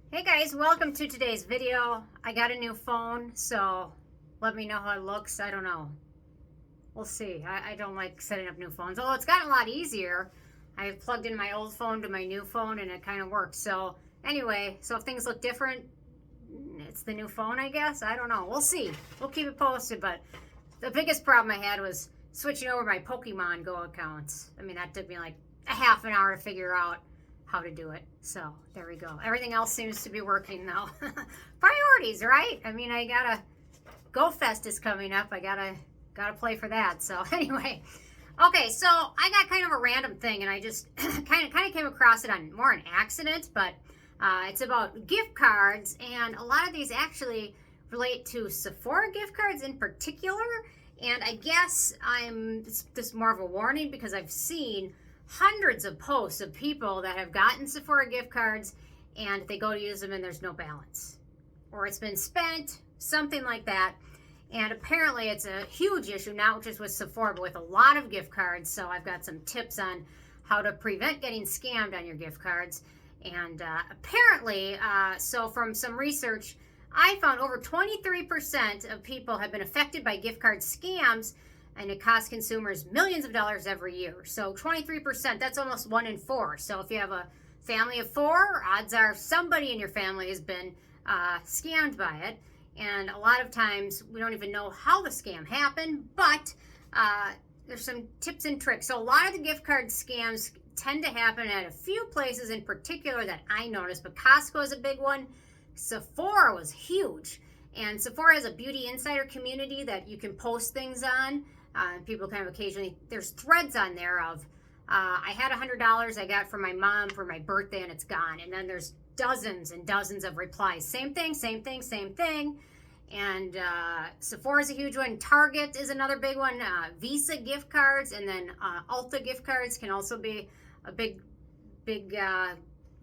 Hey guys, welcome to today's video. I got a new phone, so let me know how it looks. I don't know. We'll see. I don't like setting up new phones, although it's gotten a lot easier. I plugged in my old phone to my new phone and it kind of worked. So anyway, so if things look different, it's the new phone, I guess. I don't know. We'll see. We'll keep it posted, but the biggest problem I had was switching over my Pokemon Go accounts. I mean, that took me like a half an hour to figure out how to do it. So there we go. Everything else seems to be working though. Priorities, right? I mean, I gotta Go Fest is coming up. I gotta play for that. So anyway, okay. So I got kind of a random thing, and I just kind of came across it on more an accident, but it's about gift cards, and a lot of these actually relate to Sephora gift cards in particular. And I guess this more of a warning because I've seen hundreds of posts of people that have gotten Sephora gift cards and they go to use them and there's no balance, or it's been spent, something like that. And apparently it's a huge issue, not just with Sephora, but with a lot of gift cards. So I've got some tips on how to prevent getting scammed on your gift cards. And apparently, so from some research, I found over 23% of people have been affected by gift card scams, and it costs consumers millions of dollars every year. So 23%, that's almost 1 in 4. So if you have a family of 4, odds are somebody in your family has been scammed by it. And a lot of times we don't even know how the scam happened, but there's some tips and tricks. So a lot of the gift card scams tend to happen at a few places in particular that I noticed, but Costco is a big one. Sephora was huge. And Sephora has a beauty insider community that you can post things on. People kind of occasionally, there's threads on there of, I had $100 I got from my mom for my birthday and it's gone. And then there's dozens and dozens of replies. Same thing, same thing, same thing. And Sephora is a huge one. Target is another big one. Visa gift cards, and then Ulta gift cards can also be a big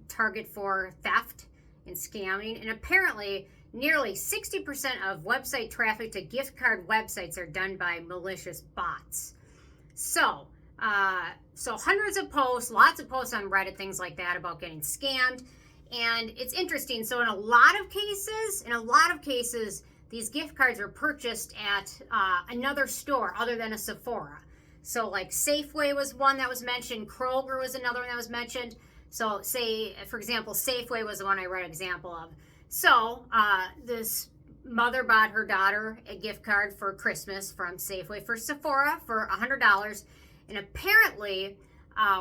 target for theft and scamming. And apparently nearly 60% of website traffic to gift card websites are done by malicious bots. So hundreds of posts, lots of posts on Reddit, things like that about getting scammed. And it's interesting. So in a lot of cases, these gift cards are purchased at another store other than a Sephora. So like Safeway was one that was mentioned. Kroger was another one that was mentioned. So say, for example, Safeway was the one I read an example of. So this mother bought her daughter a gift card for Christmas from Safeway for Sephora for $100. And apparently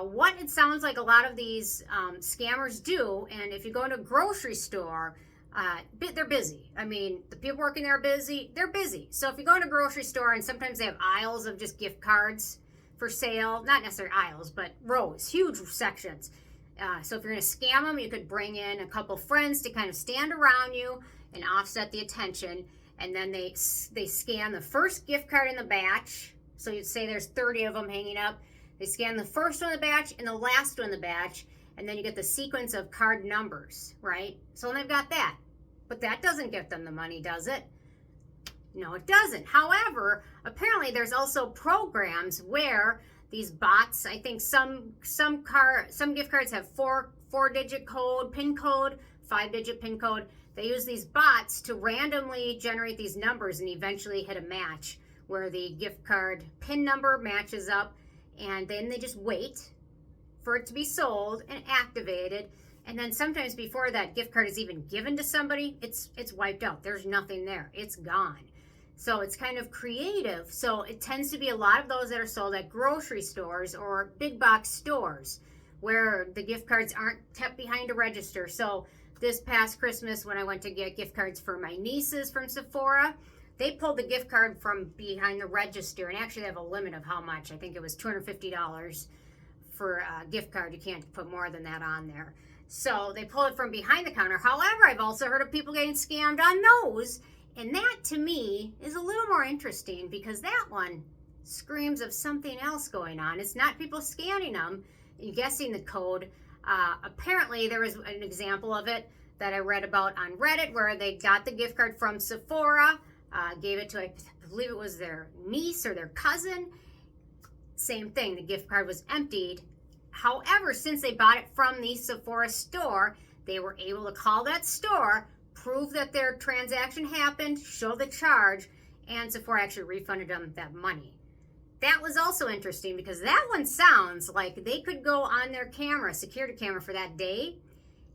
what it sounds like a lot of these scammers do, and if you go into a grocery store, they're busy. I mean, the people working there are busy. They're busy. So if you go into a grocery store, and sometimes they have aisles of just gift cards for sale, not necessarily aisles, but rows, huge sections. So if you're going to scam them, you could bring in a couple friends to kind of stand around you and offset the attention. And then they scan the first gift card in the batch. So you'd say there's 30 of them hanging up. They scan the first one in the batch and the last one in the batch. And then you get the sequence of card numbers, right? So they've got that. But that doesn't get them the money, does it? No, it doesn't. However, apparently there's also programs where these bots, I think some gift cards have four-digit code, PIN code, 5-digit PIN code. They use these bots to randomly generate these numbers and eventually hit a match where the gift card PIN number matches up, and then they just wait for it to be sold and activated. And then sometimes before that gift card is even given to somebody, it's wiped out. There's nothing there. It's gone. So it's kind of creative. So it tends to be a lot of those that are sold at grocery stores or big box stores where the gift cards aren't kept behind a register. So this past Christmas when I went to get gift cards for my nieces from Sephora, they pulled the gift card from behind the register, and actually they have a limit of how much. I think it was $250 for a gift card. You can't put more than that on there. So they pull it from behind the counter. However, I've also heard of people getting scammed on those. And that, to me, is a little more interesting because that one screams of something else going on. It's not people scanning them and guessing the code. Apparently, there was an example of it that I read about on Reddit where they got the gift card from Sephora, gave it to, I believe it was their niece or their cousin. Same thing, the gift card was emptied. However, since they bought it from the Sephora store, they were able to call that store, prove that their transaction happened, show the charge, and Sephora actually refunded them that money. That was also interesting because that one sounds like they could go on their camera, security camera for that day,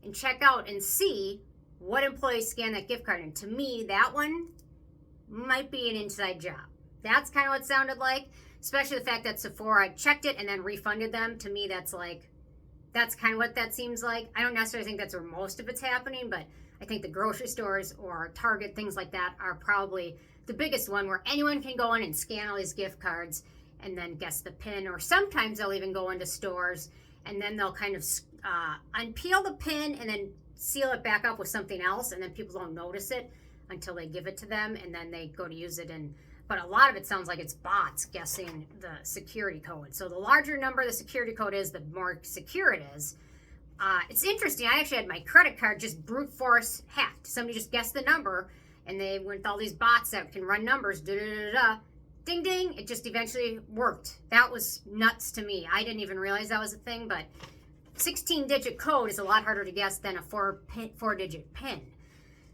and check out and see what employees scanned that gift card. And to me, that one might be an inside job. That's kind of what it sounded like, especially the fact that Sephora checked it and then refunded them. To me, that's kind of what that seems like. I don't necessarily think that's where most of it's happening, but I think the grocery stores or Target, things like that, are probably the biggest one where anyone can go in and scan all these gift cards and then guess the pin. Or sometimes they'll even go into stores and then they'll kind of unpeel the pin and then seal it back up with something else, and then people don't notice it until they give it to them, and then they go to use it. But a lot of it sounds like it's bots guessing the security code. So the larger number the security code is, the more secure it is. It's interesting. I actually had my credit card just brute force hacked. Somebody just guessed the number, and they went with all these bots that can run numbers, ding, ding. It just eventually worked. That was nuts to me. I didn't even realize that was a thing, but 16-digit code is a lot harder to guess than a four-digit PIN.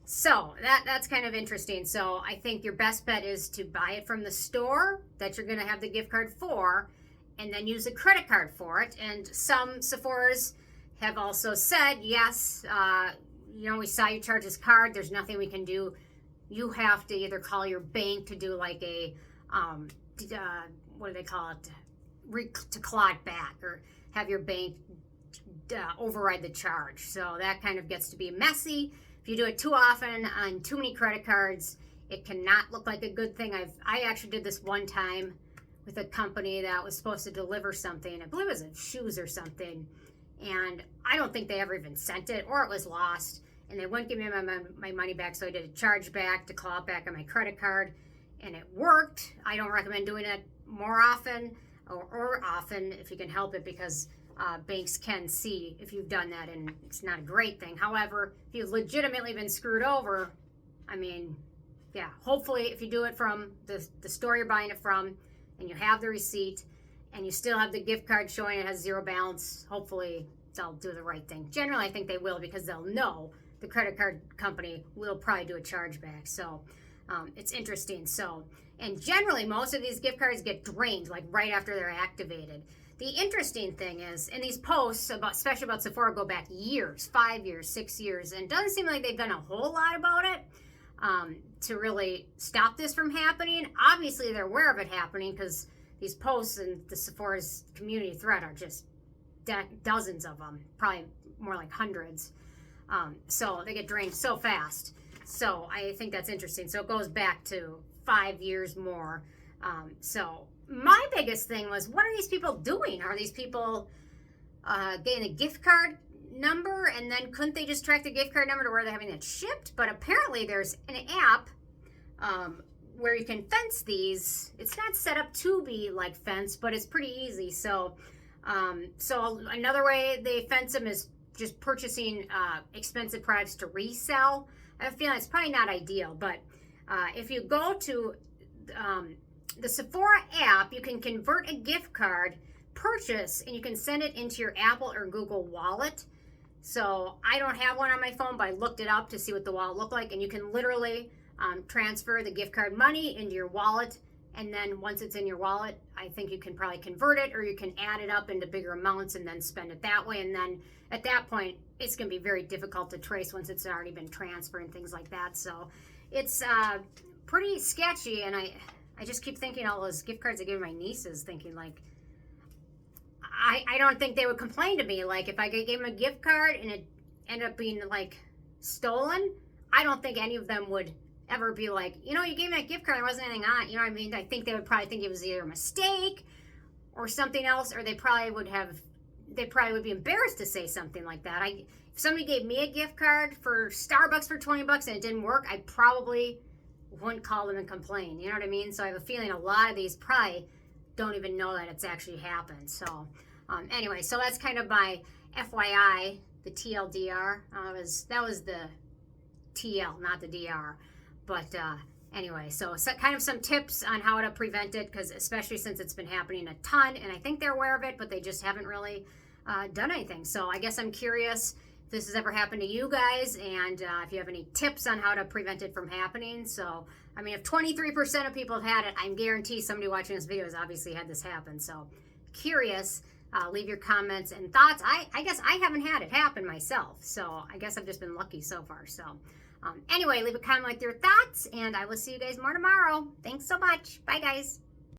So that's kind of interesting. So I think your best bet is to buy it from the store that you're going to have the gift card for, and then use a credit card for it. And some Sephoras have also said, yes, we saw you charge this card. There's nothing we can do. You have to either call your bank to do like a, what do they call it, to claw it back, or have your bank override the charge. So that kind of gets to be messy. If you do it too often on too many credit cards, it cannot look like a good thing. I actually did this one time with a company that was supposed to deliver something. I believe it was shoes or something. And I don't think they ever even sent it, or it was lost. And they wouldn't give me my money back, so I did a charge back to claw it back on my credit card. And it worked. I don't recommend doing it more often or often if you can help it, because banks can see if you've done that, and it's not a great thing. However, if you've legitimately been screwed over, I mean, yeah, hopefully if you do it from the store you're buying it from, and you have the receipt, and you still have the gift card showing it has zero balance, hopefully they'll do the right thing. Generally, I think they will, because they'll know the credit card company will probably do a chargeback. So it's interesting. So, and generally, most of these gift cards get drained like right after they're activated. The interesting thing is, and these posts, especially about Sephora, go back years, 5 years, 6 years, and it doesn't seem like they've done a whole lot about it to really stop this from happening. Obviously, they're aware of it happening, because these posts in the Sephora's community thread are just dozens of them, probably more like hundreds. So they get drained so fast. So I think that's interesting. So it goes back to 5 years more. So my biggest thing was, what are these people doing? Are these people getting a gift card number, and then couldn't they just track the gift card number to where they're having it shipped? But apparently there's an app where you can fence these. It's not set up to be like fence, but it's pretty easy. So another way they fence them is just purchasing expensive products to resell. I have a feeling it's probably not ideal, but if you go to the Sephora app, you can convert a gift card purchase, and you can send it into your Apple or Google wallet. So I don't have one on my phone, but I looked it up to see what the wallet looked like, and you can literally transfer the gift card money into your wallet, and then once it's in your wallet, I think you can probably convert it, or you can add it up into bigger amounts and then spend it that way. And then at that point, it's going to be very difficult to trace once it's already been transferred and things like that. So it's pretty sketchy, and I just keep thinking all those gift cards I gave my nieces, thinking like, I don't think they would complain to me. Like, if I gave them a gift card and it ended up being like stolen, I don't think any of them would ever be like, you gave me that gift card, there wasn't anything on it. You know what I mean? I think they would probably think it was either a mistake or something else, or they probably would be embarrassed to say something like that. If somebody gave me a gift card for Starbucks for $20 and it didn't work, I probably wouldn't call them and complain. You know what I mean? So I have a feeling a lot of these probably don't even know that it's actually happened. So anyway, so that's kind of my FYI, the TLDR. That was the TL, not the DR. But anyway, so kind of some tips on how to prevent it, because especially since it's been happening a ton, and I think they're aware of it, but they just haven't really done anything. So I guess I'm curious if this has ever happened to you guys, and if you have any tips on how to prevent it from happening. So, I mean, if 23% of people have had it, I'm guarantee somebody watching this video has obviously had this happen. So, curious. Leave your comments and thoughts. I guess I haven't had it happen myself, so I guess I've just been lucky so far. So anyway, leave a comment with your thoughts, and I will see you guys more tomorrow. Thanks so much. Bye, guys.